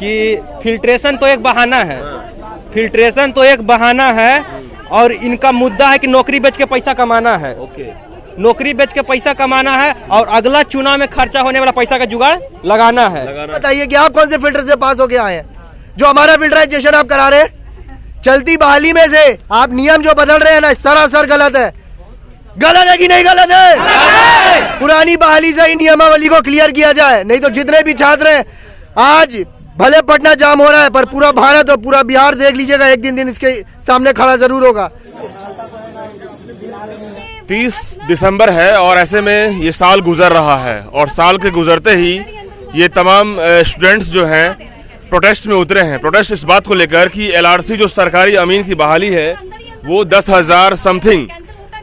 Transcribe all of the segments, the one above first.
कि फिल्ट्रेशन तो एक बहाना है, फिल्ट्रेशन तो एक बहाना है और इनका मुद्दा है कि नौकरी बेच के पैसा कमाना है। नौकरी बेच के पैसा कमाना है और अगला चुनाव में खर्चा होने वाला पैसा का जुगाड़ लगाना है। बताइए कि आप कौन से फिल्टर से पास होके आए हैं? जो हमारा फिल्टराइजेशन आप करा रहे हैं, चलती बहाली में से आप नियम जो बदल रहे हैं ना, सरासर गलत है। गलत है कि नहीं गलत है? पुरानी बहाली से ही नियमावली को क्लियर किया जाए, नहीं तो जितने भी छात्र हैं, आज भले पटना जाम हो रहा है पर पूरा भारत और पूरा बिहार देख लीजिएगा, एक दिन इसके सामने खड़ा जरूर होगा। 30 दिसंबर है और ऐसे में ये साल गुजर रहा है और साल के गुजरते ही ये तमाम स्टूडेंट्स जो हैं प्रोटेस्ट में उतरे हैं। प्रोटेस्ट इस बात को लेकर कि एलआरसी जो सरकारी अमीन की बहाली है वो 10,000 समथिंग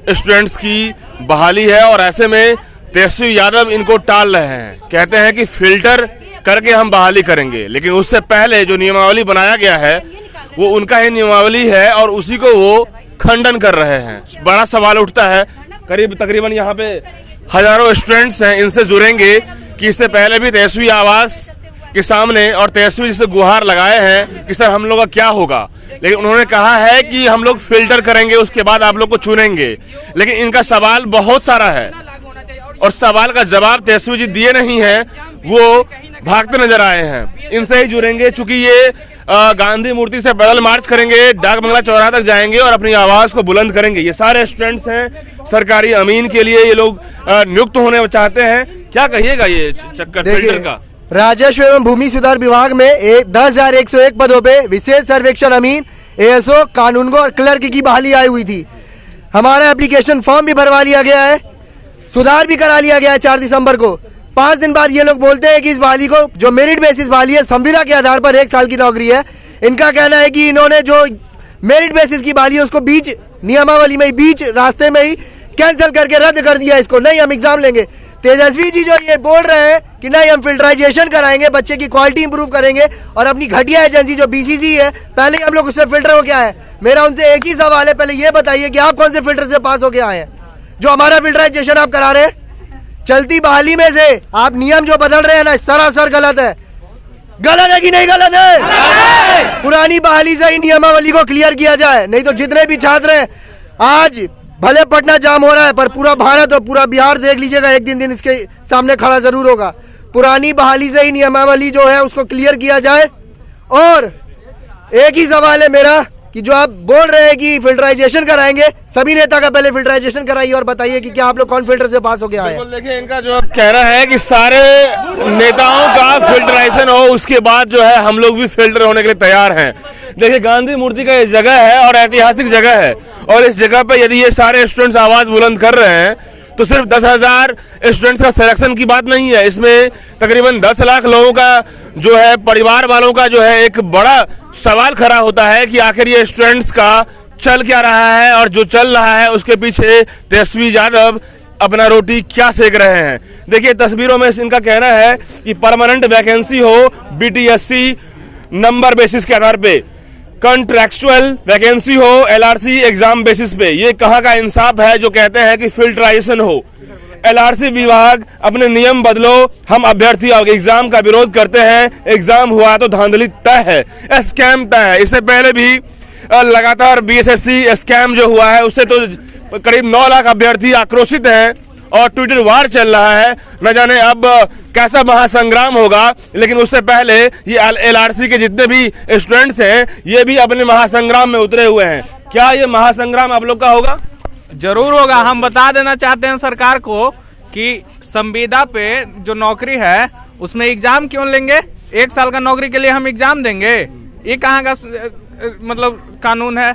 स्टूडेंट्स की बहाली है और ऐसे में तेजस्वी यादव इनको टाल रहे हैं। कहते हैं कि फिल्टर करके हम बहाली करेंगे, लेकिन उससे पहले जो नियमावली बनाया गया है वो उनका ही नियमावली है और उसी को वो खंडन कर रहे हैं। बड़ा सवाल उठता है, करीब तकरीबन यहाँ पे हजारों स्टूडेंट्स हैं, इनसे जुड़ेंगे कि इससे पहले भी तेजस्वी आवास के सामने और तेजस्वी से गुहार लगाए हैं कि सर हम लोग का क्या होगा, लेकिन उन्होंने कहा है कि हम लोग फिल्टर करेंगे, उसके बाद आप लोग को चुनेंगे। लेकिन इनका सवाल बहुत सारा है और सवाल का जवाब तेजस्वी जी दिए नहीं है, वो भागते नजर आए हैं। इनसे ही जुड़ेंगे, चूंकि ये गांधी मूर्ति से पैदल मार्च करेंगे, डाक बंगला चौराहा तक जाएंगे और अपनी आवाज को बुलंद करेंगे। ये सारे स्टूडेंट्स हैं, सरकारी अमीन के लिए ये लोग नियुक्त होने चाहते हैं। क्या कहिएगा ये चक्कर फिल्टर का? राजस्व एवं भूमि सुधार विभाग में 10,101 पदों पे विशेष सर्वेक्षण अमीन, एएसओ, कानूनगो और क्लर्क की बहाली आई हुई थी। हमारा एप्लीकेशन फॉर्म भी भरवा लिया गया है, सुधार भी करा लिया गया है 4 दिसंबर को। 5 दिन बाद ये लोग बोलते हैं कि इस बहाली को, जो मेरिट बेसिस बहाली है, संविदा के आधार पर 1 साल की नौकरी है। इनका कहना है कि इन्होंने जो मेरिट बेसिस की बहाली है उसको बीच नियमावली में, बीच रास्ते में ही कैंसिल करके रद्द कर दिया। इसको नहीं, हम एग्जाम लेंगे। तेजस्वी जी जो ये बोल रहे हैं कि नहीं हम फिल्टराइजेशन कराएंगे, बच्चे की क्वालिटी इंप्रूव करेंगे और अपनी घटिया एजेंसी जो बीसीसी है, पहले ही हम लोग उससे फिल्टर हो के आए हैं। मेरा उनसे एक ही सवाल है, पहले ये बताइए कि आप कौन से फिल्टर से पास होके आए हैं? जो हमारा फिल्टराइजेशन आप करा रहे हैं, चलती बहाली में से आप नियम जो बदल रहे हैं ना, सरासर गलत है। गलत है कि नहीं गलत है? पुरानी बहाली से ही नियमावली को क्लियर किया जाए, नहीं तो जितने भी छात्र हैं, आज भले पटना जाम हो रहा है पर पूरा भारत और पूरा बिहार देख लीजिएगा, एक दिन इसके सामने खड़ा जरूर होगा। पुरानी बहाली से ही नियमावली जो है उसको क्लियर किया जाए। और एक ही सवाल है मेरा कि जो आप बोल रहे हैं कि फिल्टराइजेशन कराएंगे, सभी नेता का पहले फिल्टराइजेशन कराइए और बताइए कि क्या आप लोग कौन फिल्टर से पास होके आए हैं? देखिए, इनका जो कहना है कि सारे नेताओं का फिल्टराइजेशन हो, उसके बाद जो है हम लोग भी फिल्टर होने के लिए तैयार हैं। देखिए, गांधी मूर्ति का ये जगह है और ऐतिहासिक जगह है और इस जगह पे यदि ये सारे स्टूडेंट्स आवाज बुलंद कर रहे हैं तो सिर्फ 10,000 स्टूडेंट्स का सिलेक्शन की बात नहीं है, इसमें तकरीबन 10 लाख लोगों का जो है, परिवार वालों का जो है, एक बड़ा सवाल खड़ा होता है कि आखिर ये स्टूडेंट्स का चल क्या रहा है और जो चल रहा है उसके पीछे तेजस्वी यादव अपना रोटी क्या सेक रहे हैं। देखिए, तस्वीरों में इनका कहना है कि परमानेंट वैकेंसी हो, बीटीएससी नंबर बेसिस के आधार पे, कॉन्ट्रैक्चुअल वैकेंसी हो, एलआरसी एग्जाम बेसिस पे। ये कहाँ का इंसाफ है जो कहते हैं कि फिल्टराइजेशन हो? एलआरसी विभाग अपने नियम बदलो, हम अभ्यर्थी एग्जाम का विरोध करते हैं, एग्जाम हुआ तो धांधली तय है, स्कैम तय है। इससे पहले भी लगातार बीएसएससी स्कैम जो हुआ है उससे तो करीब 9 लाख अभ्यर्थी आक्रोशित हैं और ट्विटर वार चल रहा है। न जाने अब कैसा महासंग्राम होगा, लेकिन उससे पहले ये एलआरसी के जितने भी स्टूडेंट्स हैं ये भी अपने महासंग्राम में उतरे हुए हैं। क्या ये महासंग्राम आप लोग का होगा? जरूर होगा। हम बता देना चाहते हैं सरकार को कि संविदा पे जो नौकरी है उसमें एग्जाम क्यों लेंगे? 1 साल का नौकरी के लिए हम एग्जाम देंगे? ये कहाँ का मतलब कानून है?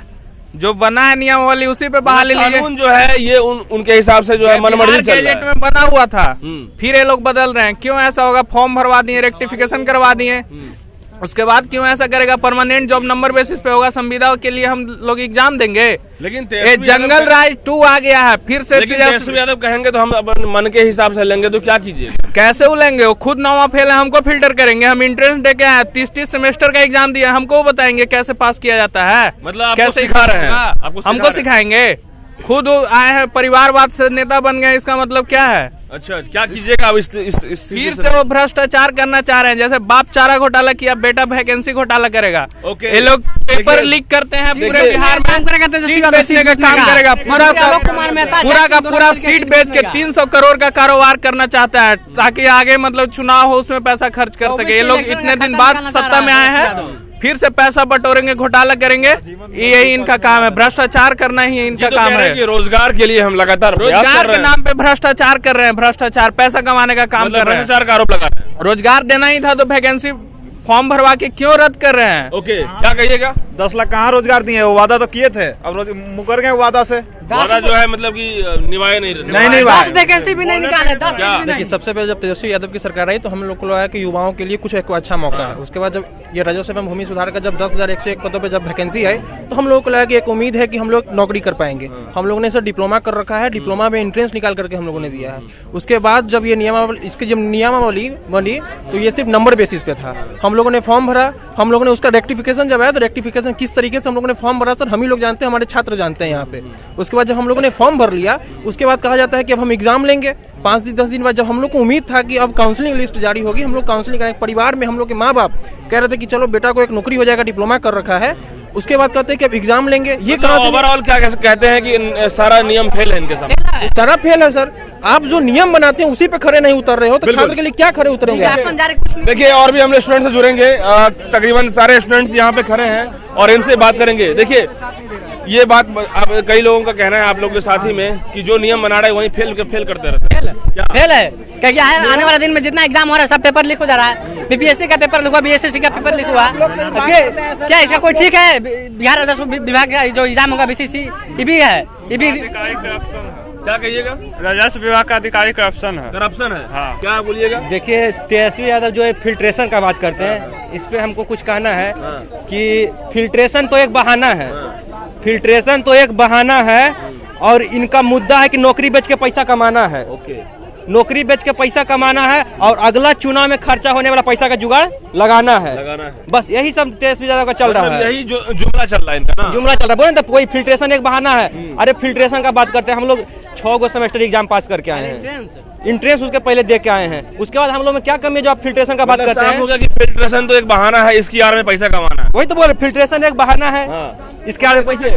जो बना है नियमावली उसी पे बहाली लीजिए। कानून जो है ये उनके हिसाब से जो है मनमर्जी चल रहा है। में बना हुआ था, फिर ये लोग बदल रहे हैं। क्यों ऐसा होगा? फॉर्म भरवा दिए, रेक्टिफिकेशन करवा दिए, उसके बाद क्यों ऐसा करेगा? परमानेंट जॉब नंबर बेसिस पे होगा, संविदा के लिए हम लोग एग्जाम देंगे। लेकिन ये जंगल राज 2 आ गया है फिर से। लेकिन तेजस्वी यादव कहेंगे तो हम अपन मन के हिसाब से लेंगे तो क्या कीजिए? कैसे वो लेंगे? वो खुद 9वां फेल है, हमको फिल्टर करेंगे। हम इंट्रेंस दे के आए, 30 सेमेस्टर का एग्जाम दिया, हमको बताएंगे कैसे पास किया जाता है। मतलब कैसे सिखा रहे हैं? हमको सिखाएंगे। खुद आए हैं परिवारवाद से नेता बन गए, इसका मतलब क्या है? अच्छा, क्या कीजिएगा अब इस फिर से वो भ्रष्टाचार करना चाह रहे हैं। जैसे बाप चारा घोटाला किया, बेटा वैकेंसी घोटाला करेगा। ओके। ये लोग पेपर लीक करते हैं पूरे बिहार में, सीट बेचने का काम करेगा। पूरा का पूरा सीट बेच के 300 करोड़ का कारोबार करना चाहता है, ताकि आगे मतलब चुनाव हो उसमें पैसा खर्च कर सके। ये लोग इतने दिन बाद सत्ता में आए हैं, फिर से पैसा बटोरेंगे, घोटाला करेंगे। यही इनका काम है, भ्रष्टाचार करना ही इनका काम है। कि रोजगार के लिए हम लगातार रोजगार के नाम पे भ्रष्टाचार कर रहे हैं, भ्रष्टाचार, पैसा कमाने का काम कर रहे हैं। भ्रष्टाचार का आरोप लगा रहे हैं। रोजगार देना ही था तो वैकेंसी फॉर्म भरवा के क्यों रद्द कर रहे हैं? ओके, क्या कहिएगा? 10 लाख कहाँ रोजगार दिए? वो वादा तो किए थे, अब मुकर गए वादा से। वादा जो है मतलब कि निभाए नहीं नहीं 10 वैकेंसी भी नहीं निकाले, 10 क्या? भी नहीं। देखिए, सबसे पहले जब तेजस्वी यादव की सरकार आई तो हम लोग को लगा कि युवाओं के लिए कुछ एक अच्छा मौका है। उसके बाद जब ये राजस्व एवं भूमि सुधार का जब 10,101 पदों पे जब वैकेंसी आई तो हम लोगों को लगा कि एक उम्मीद है कि हम लोग नौकरी कर पाएंगे। हम लोगों ने सर डिप्लोमा कर रखा है, डिप्लोमा में एंट्रेंस निकाल करके हम लोगों ने दिया है। उसके बाद जब ये इसकी जब नियमावली बनी तो ये सिर्फ नंबर बेसिस पे था। हम लोगों ने फॉर्म भरा, हम लोगों ने उसका रेक्टिफिकेशन जब आया तो रेक्टिफिकेशन किस तरीके से हम लोगों ने फॉर्म भरा सर हम ही लोग जानते हैं, हमारे छात्र जानते हैं यहाँ पे। उसके बाद जब हम लोगों ने फॉर्म भर लिया, उसके बाद कहा जाता है कि अब हम एग्जाम लेंगे। 5-10 दिन बाद जब हम लोग को उम्मीद था कि अब काउंसलिंग लिस्ट जारी होगी, हम लोग काउंसलिंग करेंगे। परिवार में हम लोग के माँ बाप कह रहे थे कि चलो बेटा को एक नौकरी हो जाएगा, डिप्लोमा कर रखा है। उसके बाद कहते हैं कि अब एग्जाम लेंगे। ये कहाँ से ओवरऑल क्या कहते हैं कि सारा नियम फेल है इनके सामने? सारा फेल है सर। आप जो नियम बनाते हैं उसी पे खड़े नहीं उतर रहे हो तो छात्र के लिए क्या खड़े उतरेंगे? देखिए, और भी हम लोग स्टूडेंट से जुड़ेंगे। तकरीबन सारे स्टूडेंट्स यहाँ पे खड़े हैं और इनसे बात करेंगे। देखिए, ये बात आप कई लोगों का कहना है, आप लोग के साथी में, कि जो नियम बना रहा है वही फेल करते रहते हैं। फेल है क्योंकि आने वाले दिन में जितना एग्जाम हो रहा है सब पेपर लीक हो जा रहा है। बीपीएससी का पेपर लीक हुआ, बीएसएससी का पेपर लीक हुआ। क्या इसका कोई ठीक है? बिहार राजस्व विभाग का जो एग्जाम होगा बीसीसी, ये भी है, ये भी क्या कहिएगा? राजस्व विभाग का अधिकारी करप्शन है। करप्शन है। हाँ। क्या बोलिएगा? देखिए, तेजस्वी यादव जो है फिल्ट्रेशन का बात करते हैं, इस पे हमको कुछ कहना है कि फिल्ट्रेशन तो एक बहाना है, फिल्ट्रेशन तो एक बहाना है, और इनका मुद्दा है कि नौकरी बेच के पैसा कमाना है। नौकरी बेच के पैसा कमाना है और अगला चुनाव में खर्चा होने वाला पैसा का जुगाड़ लगाना है। बस यही सब तेजस्वी यादव का चल रहा है। यही जुमला चल रहा है इनका ना? जुमला चल रहा है। बोले तो कोई फिल्ट्रेशन एक बहाना है। अरे फिल्ट्रेशन का बात करते हैं, हम लोग 6 गो सेमेस्टर एग्जाम पास करके आए हैं, इंट्रेंस उसके पहले दे के आए हैं। उसके बाद हम लोग में क्या कमी है जो आप फिल्ट्रेशन का बात करते हैं? हो गया कि फिल्ट्रेशन तो एक बहाना है, इसकी आड़ में पैसा कमाना है। वही तो बोले, फिल्ट्रेशन एक बहाना है, इसके आड़ में पैसे